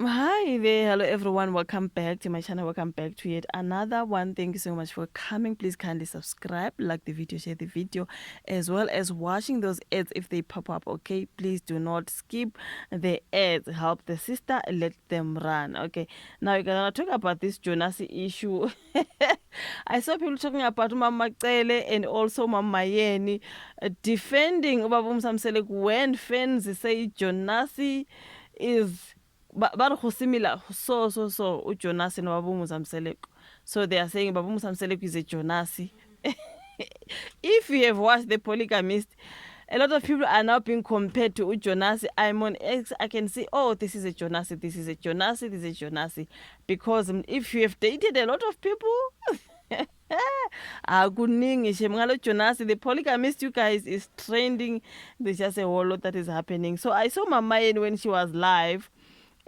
Hi there, hello everyone. Welcome back to my channel. Welcome back to yet another one. Thank you so much for coming. Please kindly subscribe, like the video, share the video, as well as watching those ads if they pop up. Okay, please do not skip the ads. Help the sister, let them run. Okay, now we're gonna talk about this Jonasi issue. I saw people talking about Mama Cele and also Mama Yeni defending Ubaba Msamsele when fans say Jonasi is ba re go similar so uJonasi noBaba Msamseleko. So they are saying Baba Msamseleko is a Jonasi. If you have watched The Polygamist, a lot of people are now being compared to Jonasi. I'm on X. I can see, oh, this is a Jonasi, this is a Jonasi, this is a Jonasi. Because if you have dated a lot of people, kuningi ngalo Jonasi, The Polygamist, you guys, is trending. There's just a whole lot that is happening. So I saw Mama Yen when she was live.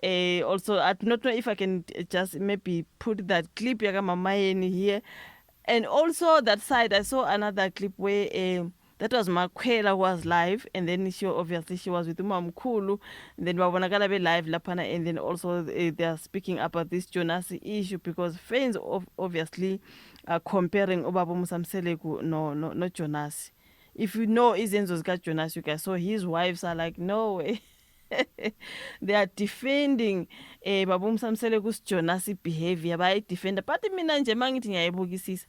Also, I do not know if I can just maybe put that clip yaga Mama Yen here. And also that side, I saw another clip where that was Makwela was live, and then she obviously she was with Umamkulu, then Wabonagala be live lapana, and then also they are speaking about this Jonasi issue because fans obviously are comparing Obaba Musamseleku no Jonasi. If you know Izenzo's got Jonasi, you guys, so his wives are like, no way. They are defending Babu Msamseleku's Jonasi behavior by defender. But mina nje mangithi ngiyayibukisisa.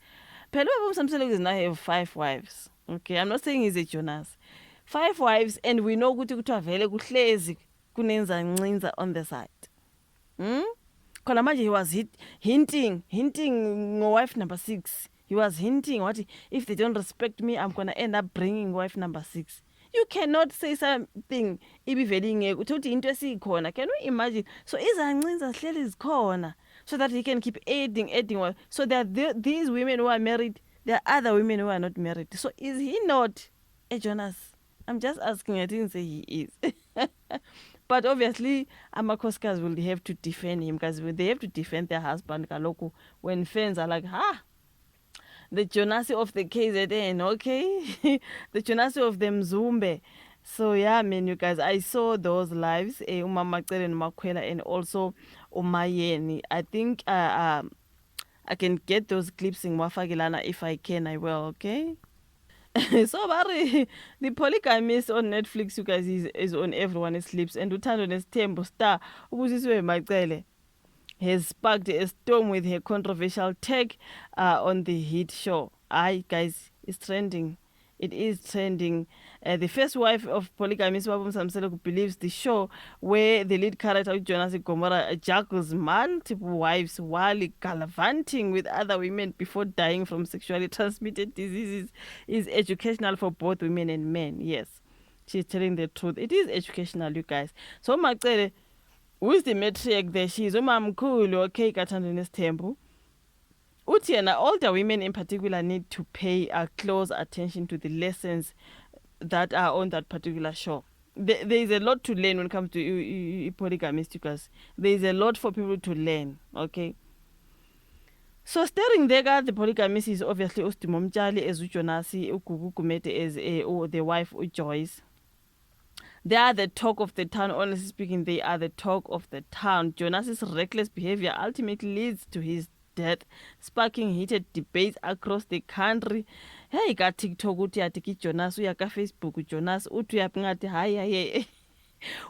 Phela Babu Msamseleku is now have 5 wives. Okay, I'm not saying he's a Jonas. 5 wives, and we know ukuthi kuthiwa vele kuhlezi kunenza ncinza on the side. Khona manje he was hinting ngo-wife number 6. He was hinting what if they don't respect me, I'm gonna end up bringing wife number 6. You cannot say something ibivele ingeke uthi into esikhona. Can you imagine? So izancinza hleli zikhona so that he can keep adding so that these women who are married, there are other women who are not married. So is he not a Jonas? I'm just asking. I didn't say he is. But obviously amakhosikazi will have to defend him because they have to defend their husband kaloku when fans are like, the Jonasi of the KZN, okay? The Jonasi of the Mzumbe. So yeah, man, you guys, I saw those lives, Umama Cele and Makwela, and also Umayeni. I think I can get those clips in Wafagilana. If I can, I will, okay? So Barry, The Polygamist on Netflix, you guys, is on Everyone Sleeps, and Utando Nestembo star Ubusiswe Macele has sparked a storm with her controversial take on the hit show. Guys, it's trending. It is trending. The first wife of polygamist Babu Msamseleko believes the show, where the lead character Jonas Gomora juggles multiple wives while gallivanting with other women before dying from sexually transmitted diseases, is educational for both women and men. Yes, she's telling the truth. It is educational, you guys. So Macele, who is the matriarch there? She's umamkhulu, okay, Kathandwe Nesthembu. Uthi yena, older women in particular need to pay close attention to the lessons that are on that particular show. There is a lot to learn when it comes to polygamist, because there is a lot for people to learn, okay? So starring there, the polygamist is obviously Ustima Mtshali as uJonasi, uGugu Gumede as the wife uJoyce. They are the talk of the town. Honestly speaking, they are the talk of the town. Jonas's reckless behavior ultimately leads to his death, sparking heated debates across the country. Hey, ka TikTok uthi atiki Jonas, uya ka Facebook Jonas, uthi uyaphi hayi.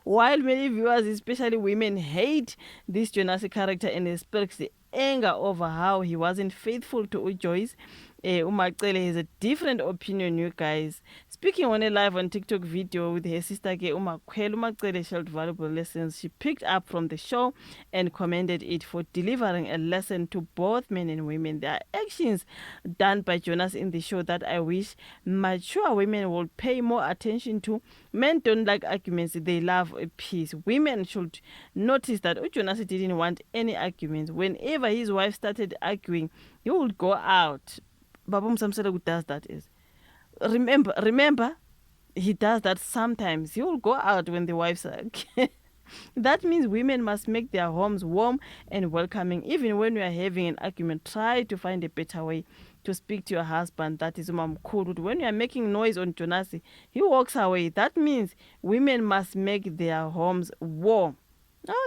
While many viewers, especially women, hate this Jonas character and express the anger over how he wasn't faithful to uJoyce, Umacele has a different opinion, you guys. Speaking on a live on TikTok video with her sister Umakwela, Umacele shared valuable lessons she picked up from the show and commended it for delivering a lesson to both men and women. There are actions done by Jonas in the show that I wish mature women would pay more attention to. Men don't like arguments, they love peace. Women should notice that Jonas didn't want any arguments. Whenever his wife started arguing, he would go out. Babu Msamseleko does that. Remember, he does that sometimes. He will go out when the wives are. That means women must make their homes warm and welcoming. Even when you are having an argument, try to find a better way to speak to your husband. That is umamkhulu. When you are making noise on Jonasi, he walks away. That means women must make their homes warm.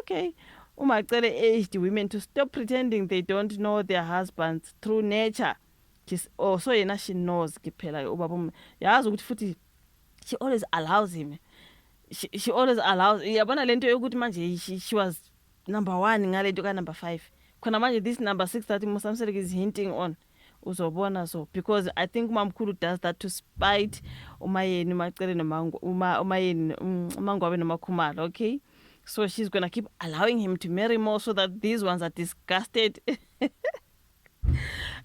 Okay. Umacele aged women to stop pretending they don't know their husbands through nature. So yena she knows ke phela ubaba yazi ukuthi futhi she always allows him. She always allows. Yabona lento yokuthi manje she was number 1 ngalento ka number 5. Khona manje this number 6 that Musamsele is hinting on. Uzobona so because I think umamkhulu does that to spite umayeni Macele umayeni uMangwabe noMakhumalo, okay? So she's gonna keep allowing him to marry more so that these ones are disgusted.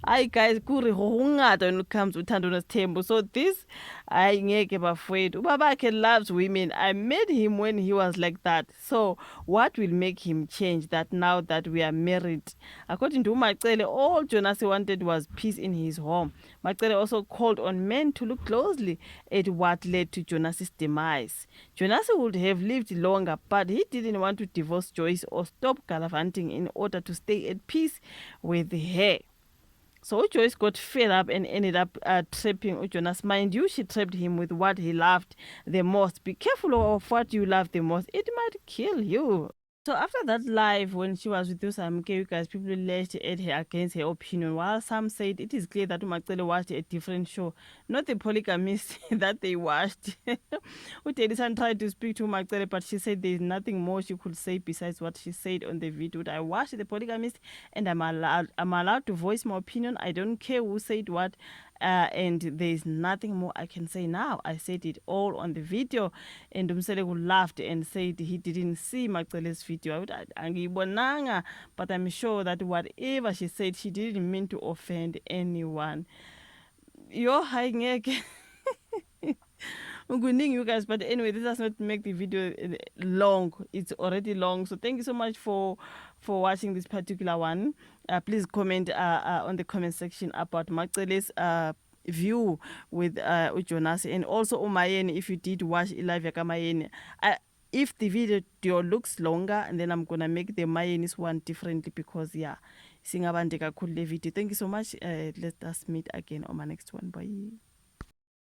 Hi guys, kuri hungata when it comes to Thando Tembo. So this I ngeke bafowethu. Ubabakhe loves women. I met him when he was like that. So what will make him change that now that we are married? According to Macele, all Jonas wanted was peace in his home. Macele also called on men to look closely at what led to Jonas's demise. Jonas would have lived longer, but he didn't want to divorce Joyce or stop gallivanting in order to stay at peace with her. So Joyce got fed up and ended up trapping Jonas. Mind you, she trapped him with what he loved the most. Be careful of what you love the most. It might kill you. So after that live, when she was with Usamke, you guys, people lashed at her against her opinion, while some said it is clear that Umacele watched a different show, not the polygamist that they watched. Utedisan tried to speak to Umacele, but she said there is nothing more she could say besides what she said on the video. I watched the polygamist and I'm allowed to voice my opinion. I don't care who said what. And there's nothing more I can say now. I said it all on the video. And Umsele laughed and said he didn't see Macele's video. But I'm sure that whatever she said, she didn't mean to offend anyone. You're hiding you guys, but anyway, this does not make the video long. It's already long. So thank you so much for watching this particular one. Please comment on the comment section about Macele's view with Jonas, and also Umayeni, if you did watch live Mayeni. If the video looks longer, and then I'm gonna make the Mayeni's one differently because singabandeka cool video. Thank you so much. Let us meet again on my next one. Bye.